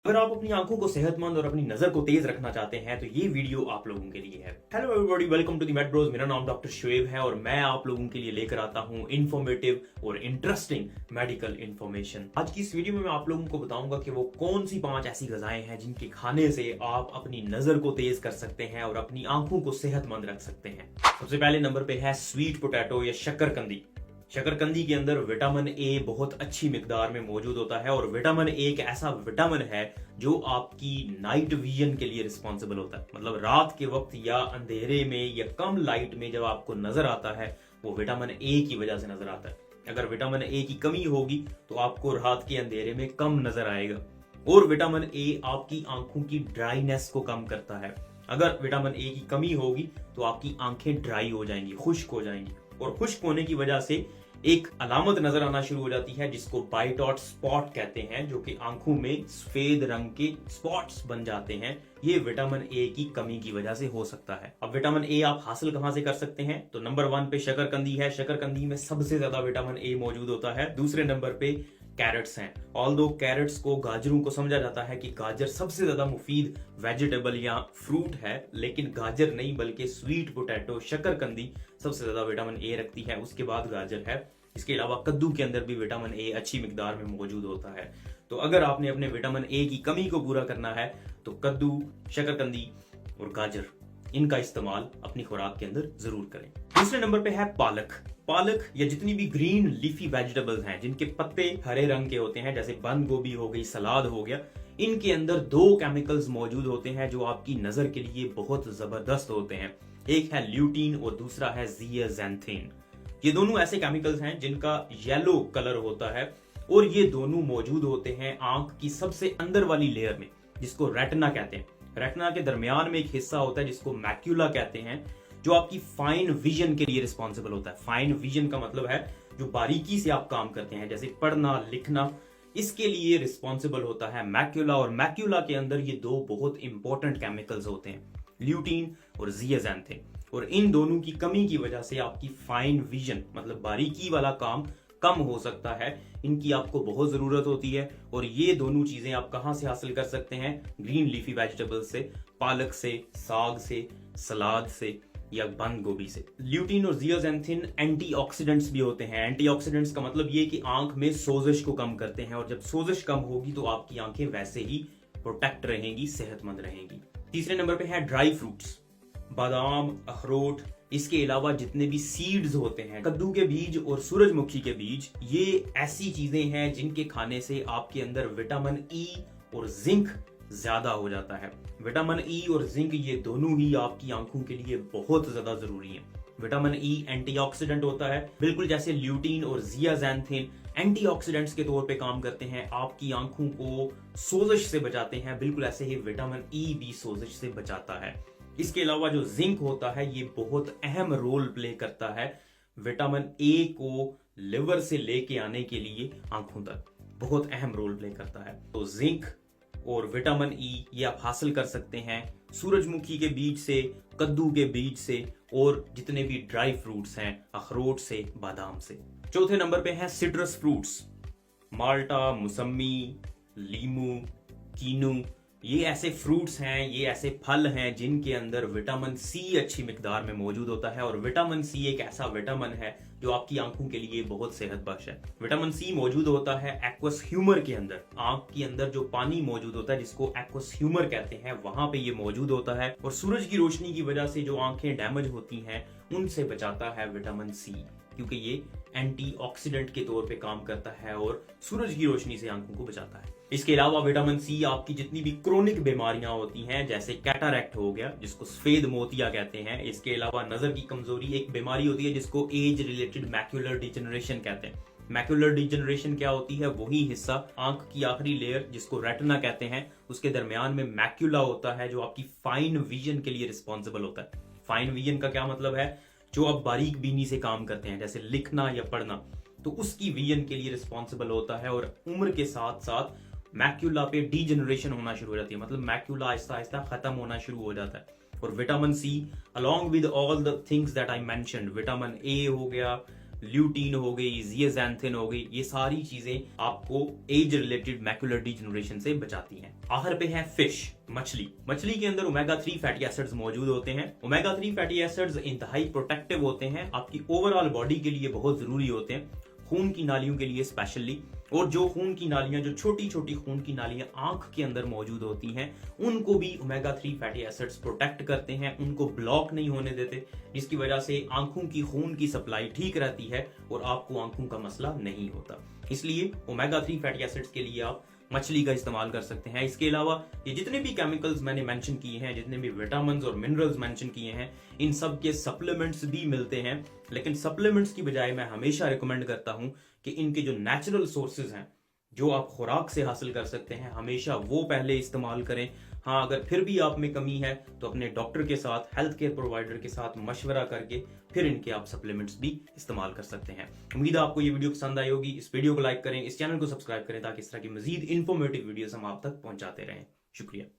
अगर आप अपनी आंखों को सेहतमंद और अपनी नजर को तेज रखना चाहते हैं तो ये वीडियो आप लोगों के लिए है। Hello everybody, welcome to the med bros. मेरा नाम डॉक्टर शुएब है और मैं आप लोगों के लिए लेकर आता हूं इंफॉर्मेटिव और इंटरेस्टिंग मेडिकल इंफॉर्मेशन। आज की इस वीडियो में मैं आप लोगों को बताऊंगा कि वो कौन सी 5 ऐसी गजाएं हैं जिनके खाने से आप अपनी नजर को तेज कर सकते हैं और अपनी आंखों को सेहतमंद रख सकते हैं। सबसे पहले नंबर पे है स्वीट पोटैटो या शकरकंदी। शकरकंदी के अंदर विटामिन ए बहुत अच्छी मिकदार में मौजूद होता है और विटामिन ए एक ऐसा विटामिन है जो आपकी नाइट विजन के लिए रिस्पॉन्सिबल होता है। मतलब रात के वक्त या अंधेरे में या कम लाइट में जब आपको नजर आता है वो विटामिन ए की वजह से नजर आता है। अगर विटामिन ए की कमी होगी तो आपको रात के अंधेरे में कम नजर आएगा। और विटामिन ए आपकी आंखों की ड्राइनेस को कम करता है। अगर विटामिन ए की कमी होगी तो आपकी आंखें ड्राई हो जाएंगी, खुश्क हो जाएंगी और खुश्क होने की वजह से एक अलामत नजर आना शुरू हो जाती है जिसको बाइटॉट स्पॉट कहते हैं, जो कि आंखों में सफेद रंग के स्पॉट्स बन जाते हैं। ये विटामिन ए की कमी की वजह से हो सकता है। अब विटामिन ए आप हासिल कहां से कर सकते हैं? तो नंबर 1 पे शकरकंदी है। शकरकंदी में सबसे ज्यादा विटामिन ए मौजूद होता है। दूसरे नंबर पे कैरेट्स हैं। ऑल्दो कैरेट्स को, गाजरों को समझा जाता है कि गाजर सबसे ज्यादा मुफीद वेजिटेबल या फ्रूट है, लेकिन गाजर नहीं बल्कि स्वीट पोटैटो शकरकंदी सबसे ज्यादा विटामिन ए रखती है, उसके बाद गाजर है। इसके अलावा कद्दू के अंदर भी विटामिन ए अच्छी मिकदार में मौजूद होता है। तो अगर आपने अपने विटामिन ए की कमी को पूरा करना है तो कद्दू, शकरकंदी और गाजर, इनका इस्तेमाल अपनी खुराक के अंदर जरूर करें। दूसरे नंबर पे है पालक। पालक या जितनी भी ग्रीन लीफी वेजिटेबल्स हैं जिनके पत्ते हरे रंग के होते हैं, जैसे बंद गोभी हो गई, सलाद हो गया, इनके अंदर 2 केमिकल्स मौजूद होते हैं जो आपकी नजर के लिए बहुत जबरदस्त होते हैं। एक है ल्यूटीन और दूसरा है जियाजेंथिन। ये दोनों ऐसे केमिकल्स हैं जिनका येलो कलर होता है और ये दोनों मौजूद होते हैं आंख की सबसे अंदर वाली लेयर में, जिसको रेटिना कहते हैं। रेटिना के दरमियान में एक हिस्सा होता है जिसको मैक्यूला कहते हैं, जो आपकी फाइन विजन के लिए रिस्पॉन्सिबल होता है। फाइन विजन का मतलब है जो बारीकी से आप काम करते हैं, जैसे पढ़ना, लिखना, इसके लिए रिस्पॉन्सिबल होता है मैक्यूला। और मैक्यूला के अंदर ये 2 बहुत इंपॉर्टेंट केमिकल्स होते हैं, ल्यूटीन और जियाजेंथिन। और इन दोनों की कमी की वजह से आपकी फाइन विजन मतलब बारीकी वाला काम कम हो सकता है। इनकी आपको बहुत जरूरत होती है और ये दोनों चीजें आप कहां से हासिल कर सकते हैं? ग्रीन लीफी वेजिटेबल्स से, पालक से, साग से, सलाद से या बंद गोभी से। ल्यूटीन और जियाजेंथिन एंटीऑक्सीडेंट्स भी होते हैं। एंटीऑक्सीडेंट्स का मतलब ये कि आंख में सोजिश को कम करते हैं और जब सोजिश कम होगी तो आपकी आंखें वैसे ही प्रोटेक्ट रहेंगी, सेहतमंद रहेंगी। तीसरे नंबर पे है ड्राई फ्रूट्स, बादाम, अखरोट। इसके अलावा जितने भी सीड्स होते हैं, कद्दू के बीज और सूरजमुखी के बीज, ये ऐसी चीजें हैं जिनके खाने से आपके अंदर विटामिन ई और जिंक ज्यादा हो जाता है। विटामिन ई और जिंक ये दोनों ही आपकी आंखों के लिए बहुत ज्यादा जरूरी हैं। विटामिन ई एंटीऑक्सीडेंट होता है, बिल्कुल जैसे ल्यूटीन और जियाजेंथिन एंटीऑक्सीडेंट्स के तौर पे काम करते हैं, आपकी आंखों को सोजिश से बचाते हैं, बिल्कुल ऐसे ही विटामिन ई भी सोजिश से बचाता है। इसके अलावा जो जिंक होता है ये बहुत अहम रोल प्ले करता है विटामिन ए को लिवर से लेके आने के लिए आंखों तक, बहुत अहम रोल प्ले करता है। तो जिंक और विटामिन ई ये आप हासिल कर सकते हैं सूरजमुखी के बीज से, कद्दू के बीज से और जितने भी ड्राई फ्रूट्स हैं, अखरोट से, बादाम से। चौथे नंबर पे है सिट्रस फ्रूट्स, माल्टा, मौसमी, लीमू, कीनू। ये ऐसे फ्रूट्स हैं, ये ऐसे फल हैं जिनके अंदर विटामिन सी अच्छी मिकदार में मौजूद होता है। और विटामिन सी एक ऐसा विटामिन है जो आपकी आंखों के लिए बहुत सेहत बख्श है। विटामिन सी मौजूद होता है एक्वस ह्यूमर के अंदर, आंख के अंदर जो पानी मौजूद होता है जिसको एक्वस ह्यूमर कहते हैं, वहां पे ये मौजूद होता है। और सूरज की रोशनी की वजह से जो आंखें डैमेज होती हैं उनसे बचाता है विटामिन सी, क्योंकि ये एंटीऑक्सीडेंट के तौर पे काम करता है और सूरज की रोशनी से आंखों को बचाता है। इसके अलावा विटामिन सी आपकी जितनी भी क्रोनिक बीमारियां होती हैं, जैसे कैटरैक्ट हो गया जिसको सफेद मोतिया कहते हैं, इसके अलावा नजर की कमजोरी एक बीमारी होती है जिसको एज रिलेटेड मैक्यूलर डिजेनरेशन कहते हैं। मैक्यूलर डिजेनरेशन क्या होती है? वही हिस्सा आंख की आखिरी लेयर जिसको रेटिना कहते हैं, उसके दरमियान में मैक्यूला होता है जो आपकी फाइन विजन के लिए रिस्पॉन्सिबल होता है। फाइन विजन का क्या मतलब है? जो आप बारीक बीनी से काम करते हैं, जैसे लिखना या पढ़ना, तो उसकी विजन के लिए रिस्पॉन्सिबल होता है। और उम्र के साथ साथ मैक्यूला पे डीजेनरेशन होना शुरू हो जाती है, मतलब मैक्यूला आहिस्ता आहिस्ता खत्म होना शुरू हो जाता है। और vitamin C along with all the things that I mentioned, vitamin A हो गया, ल्यूटीन हो गई, जियाजैंथिन हो गई, ये सारी चीजें आपको एज रिलेटेड मैकुलर डिजेनरेशन से बचाती हैं। आखिर पे है फिश, मछली के अंदर ओमेगा 3 फैटी एसिड्स मौजूद होते हैं। ओमेगा 3 फैटी एसिड्स इंतहाई प्रोटेक्टिव होते हैं, आपकी ओवरऑल बॉडी के लिए बहुत जरूरी होते हैं, खून की नालियों के लिए स्पेशली। और जो खून की नालियां, जो छोटी छोटी खून की नालियां आंख के अंदर मौजूद होती हैं, उनको भी ओमेगा 3 फैटी एसिड्स प्रोटेक्ट करते हैं, उनको ब्लॉक नहीं होने देते, जिसकी वजह से आंखों की खून की सप्लाई ठीक रहती है और आपको आंखों का मसला नहीं होता। इसलिए ओमेगा 3 फैटी एसिड्स के लिए आप मछली का इस्तेमाल कर सकते हैं। इसके अलावा ये जितने भी केमिकल्स मैंने मेंशन किए हैं, जितने भी विटामिन और मिनरल्स मेंशन किए हैं, इन सब के सप्लीमेंट्स भी मिलते हैं। लेकिन सप्लीमेंट्स की बजाय मैं हमेशा रिकमेंड करता हूं कि इनके जो नेचुरल सोर्सेज हैं, जो आप खुराक से हासिल कर सकते हैं, हमेशा वो पहले इस्तेमाल करें। हाँ, अगर फिर भी आप में कमी है तो अपने डॉक्टर के साथ, हेल्थ केयर प्रोवाइडर के साथ मशवरा करके फिर इनके आप सप्लीमेंट्स भी इस्तेमाल कर सकते हैं। उम्मीद है आपको ये वीडियो पसंद आई होगी। इस वीडियो को लाइक करें, इस चैनल को सब्सक्राइब करें ताकि इस तरह की मजीद इंफॉर्मेटिव वीडियोस हम आप तक पहुंचाते रहें। शुक्रिया।